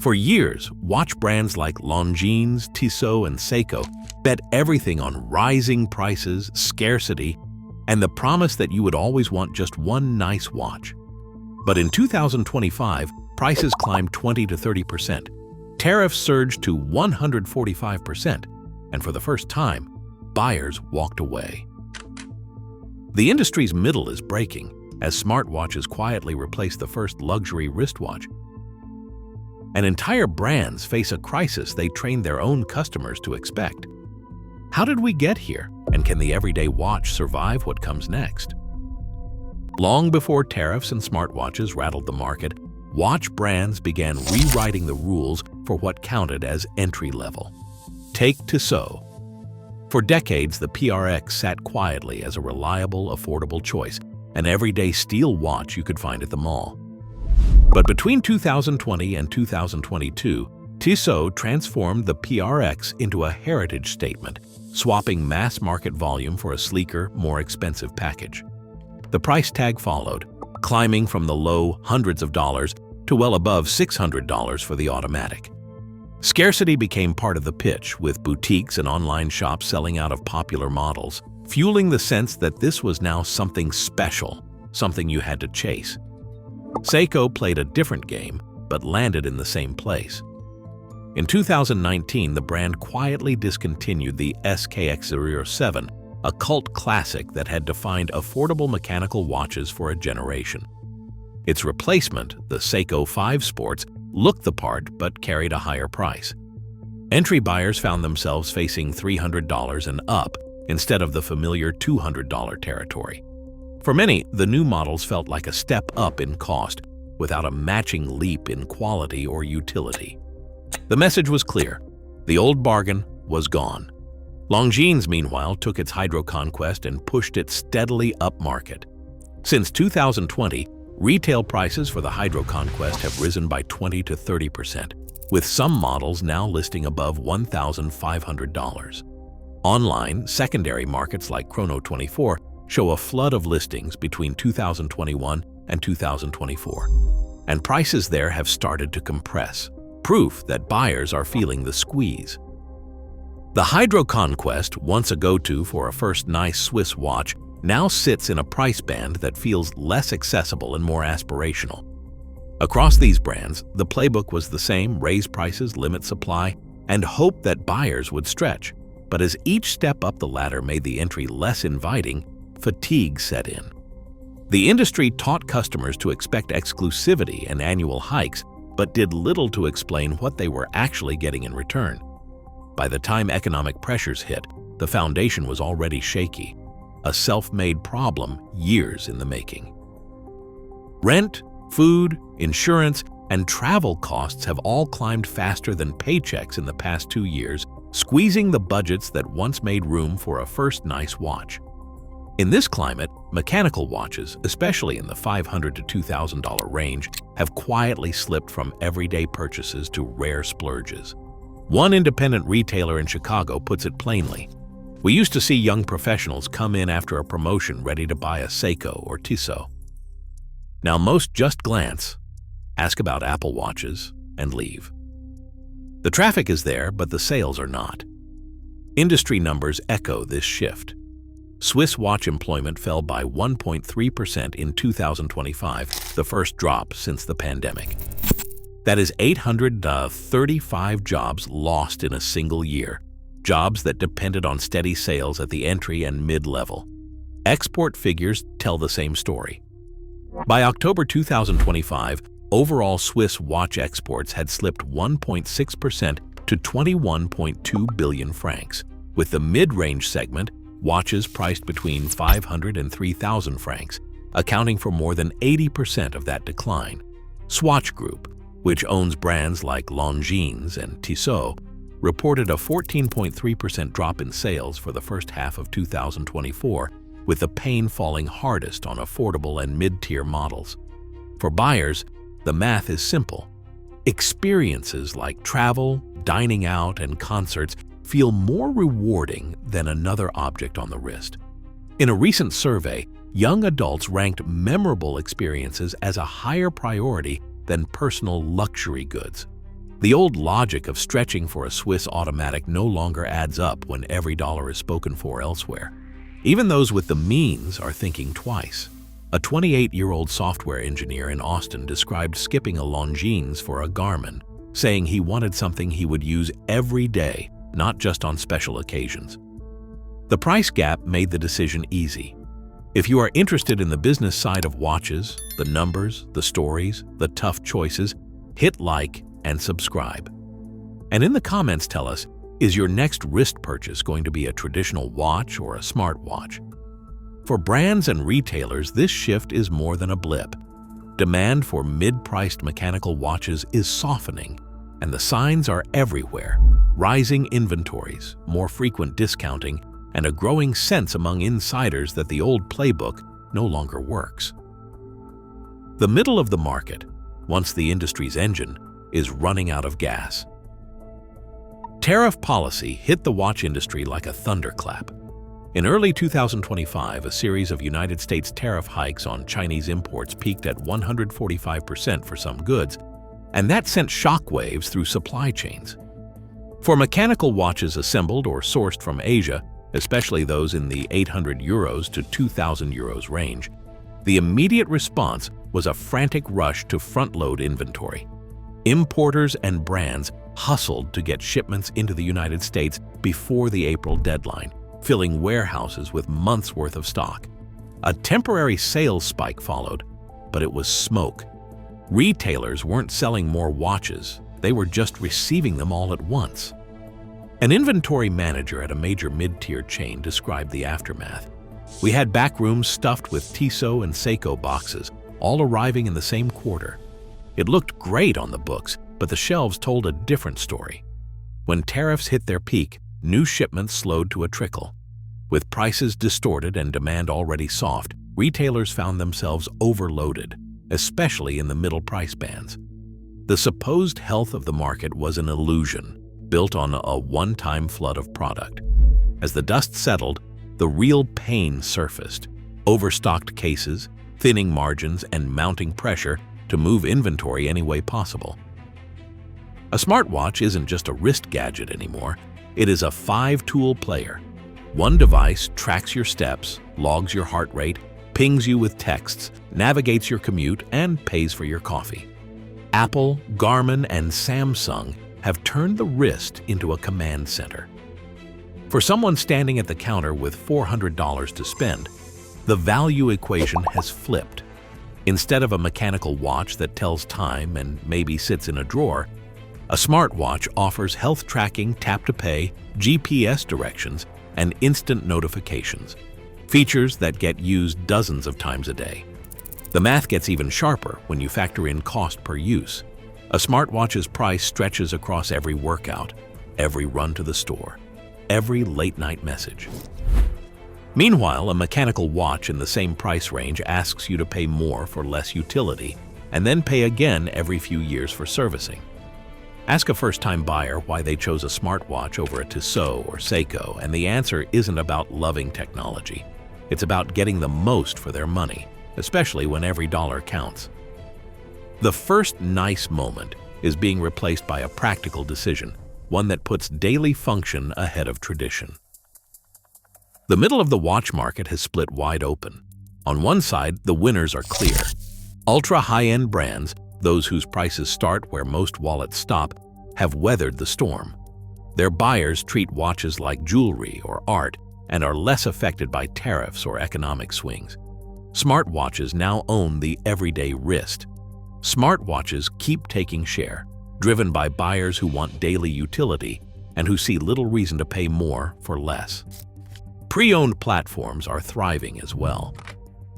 For years, watch brands like Longines, Tissot, and Seiko bet everything on rising prices, scarcity, and the promise that you would always want just one nice watch. But in 2025, prices climbed 20 to 30%. Tariffs surged to 145%, and for the first time, buyers walked away. The industry's middle is breaking as smartwatches quietly replace the first luxury wristwatch. And entire brands face a crisis they trained their own customers to expect. How did we get here, and can the everyday watch survive what comes next? Long before tariffs and smartwatches rattled the market, watch brands began rewriting the rules for what counted as entry-level. Take Tissot. For decades, the PRX sat quietly as a reliable, affordable choice, an everyday steel watch you could find at the mall. But between 2020 and 2022, Tissot transformed the PRX into a heritage statement, swapping mass-market volume for a sleeker, more expensive package. The price tag followed, climbing from the low hundreds of dollars to well above $600 for the automatic. Scarcity became part of the pitch, with boutiques and online shops selling out of popular models, fueling the sense that this was now something special, something you had to chase. Seiko played a different game, but landed in the same place. In 2019, the brand quietly discontinued the SKX007, a cult classic that had defined affordable mechanical watches for a generation. Its replacement, the Seiko 5 Sports, looked the part but carried a higher price. Entry buyers found themselves facing $300 and up instead of the familiar $200 territory. For many, the new models felt like a step up in cost, without a matching leap in quality or utility. The message was clear: the old bargain was gone. Longines, meanwhile, took its Hydro conquest and pushed it steadily upmarket. Since 2020, retail prices for the Hydro conquest have risen by 20 to 30%, with some models now listing above $1,500. Online, secondary markets like Chrono24 show a flood of listings between 2021 and 2024, and prices there have started to compress, proof that buyers are feeling the squeeze. The Hydro Conquest, once a go-to for a first nice Swiss watch, now sits in a price band that feels less accessible and more aspirational. Across these brands, the playbook was the same: raise prices, limit supply, and hope that buyers would stretch. But as each step up the ladder made the entry less inviting, fatigue set in. The industry taught customers to expect exclusivity and annual hikes, but did little to explain what they were actually getting in return. By the time economic pressures hit, the foundation was already shaky, a self-made problem years in the making. Rent, food, insurance, and travel costs have all climbed faster than paychecks in the past 2 years, squeezing the budgets that once made room for a first nice watch. In this climate, mechanical watches, especially in the $500 to $2,000 range, have quietly slipped from everyday purchases to rare splurges. One independent retailer in Chicago puts it plainly: "We used to see young professionals come in after a promotion ready to buy a Seiko or Tissot. Now most just glance, ask about Apple Watches, and leave." The traffic is there, but the sales are not. Industry numbers echo this shift. Swiss watch employment fell by 1.3% in 2025, the first drop since the pandemic. That is 835 jobs lost in a single year, jobs that depended on steady sales at the entry and mid-level. Export figures tell the same story. By October 2025, overall Swiss watch exports had slipped 1.6% to 21.2 billion francs, with the mid-range segment, watches priced between 500 and 3,000 francs, accounting for more than 80% of that decline. Swatch Group, which owns brands like Longines and Tissot, reported a 14.3% drop in sales for the first half of 2024, with the pain falling hardest on affordable and mid-tier models. For buyers, the math is simple. Experiences like travel, dining out, and concerts feel more rewarding than another object on the wrist. In a recent survey, young adults ranked memorable experiences as a higher priority than personal luxury goods. The old logic of stretching for a Swiss automatic no longer adds up when every dollar is spoken for elsewhere. Even those with the means are thinking twice. A 28-year-old software engineer in Austin described skipping a Longines for a Garmin, saying he wanted something he would use every day, not just on special occasions. The price gap made the decision easy. If you are interested in the business side of watches, the numbers, the stories, the tough choices, hit like and subscribe. And in the comments tell us, is your next wrist purchase going to be a traditional watch or a smartwatch? For brands and retailers, this shift is more than a blip. Demand for mid-priced mechanical watches is softening, and the signs are everywhere. Rising inventories, more frequent discounting, and a growing sense among insiders that the old playbook no longer works. The middle of the market, once the industry's engine, is running out of gas. Tariff policy hit the watch industry like a thunderclap. In early 2025, a series of United States tariff hikes on Chinese imports peaked at 145% for some goods, and that sent shockwaves through supply chains. For mechanical watches assembled or sourced from Asia, especially those in the 800 euros to 2,000 euros range, the immediate response was a frantic rush to front-load inventory. Importers and brands hustled to get shipments into the United States before the April deadline, filling warehouses with months' worth of stock. A temporary sales spike followed, but it was smoke. Retailers weren't selling more watches, they were just receiving them all at once. An inventory manager at a major mid-tier chain described the aftermath. We had back rooms stuffed with Tissot and Seiko boxes, all arriving in the same quarter. It looked great on the books, but the shelves told a different story. When tariffs hit their peak, new shipments slowed to a trickle. With prices distorted and demand already soft, retailers found themselves overloaded, especially in the middle price bands. The supposed health of the market was an illusion, built on a one-time flood of product. As the dust settled, the real pain surfaced: overstocked cases, thinning margins, and mounting pressure to move inventory any way possible. A smartwatch isn't just a wrist gadget anymore, it is a 5-tool player. One device tracks your steps, logs your heart rate, pings you with texts, navigates your commute, and pays for your coffee. Apple, Garmin, and Samsung have turned the wrist into a command center. For someone standing at the counter with $400 to spend, the value equation has flipped. Instead of a mechanical watch that tells time and maybe sits in a drawer, a smartwatch offers health tracking, tap-to-pay, GPS directions, and instant notifications, features that get used dozens of times a day. The math gets even sharper when you factor in cost per use. A smartwatch's price stretches across every workout, every run to the store, every late-night message. Meanwhile, a mechanical watch in the same price range asks you to pay more for less utility, and then pay again every few years for servicing. Ask a first-time buyer why they chose a smartwatch over a Tissot or Seiko, and the answer isn't about loving technology. It's about getting the most for their money, especially when every dollar counts. The first nice moment is being replaced by a practical decision, one that puts daily function ahead of tradition. The middle of the watch market has split wide open. On one side, the winners are clear. Ultra-high-end brands, those whose prices start where most wallets stop, have weathered the storm. Their buyers treat watches like jewelry or art and are less affected by tariffs or economic swings. Smartwatches now own the everyday wrist. Smartwatches keep taking share, driven by buyers who want daily utility and who see little reason to pay more for less. Pre-owned platforms are thriving as well.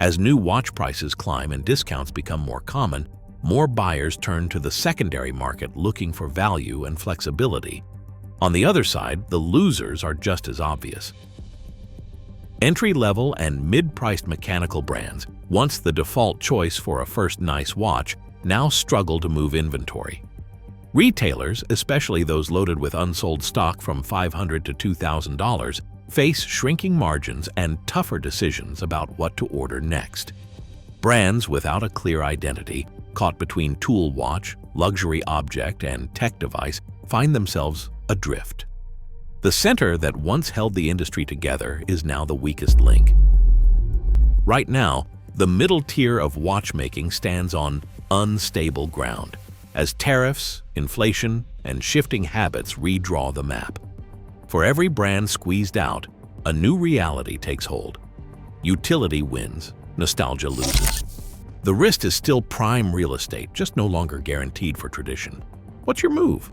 As new watch prices climb and discounts become more common, more buyers turn to the secondary market looking for value and flexibility. On the other side, the losers are just as obvious. Entry-level and mid-priced mechanical brands, once the default choice for a first nice watch, now struggle to move inventory. Retailers, especially those loaded with unsold stock from $500 to $2,000, face shrinking margins and tougher decisions about what to order next. Brands without a clear identity caught between tool watch, luxury object, and tech device, find themselves adrift. The center that once held the industry together is now the weakest link. Right now, the middle tier of watchmaking stands on unstable ground, as tariffs, inflation, and shifting habits redraw the map. For every brand squeezed out, a new reality takes hold. Utility wins, nostalgia loses. The wrist is still prime real estate, just no longer guaranteed for tradition. What's your move?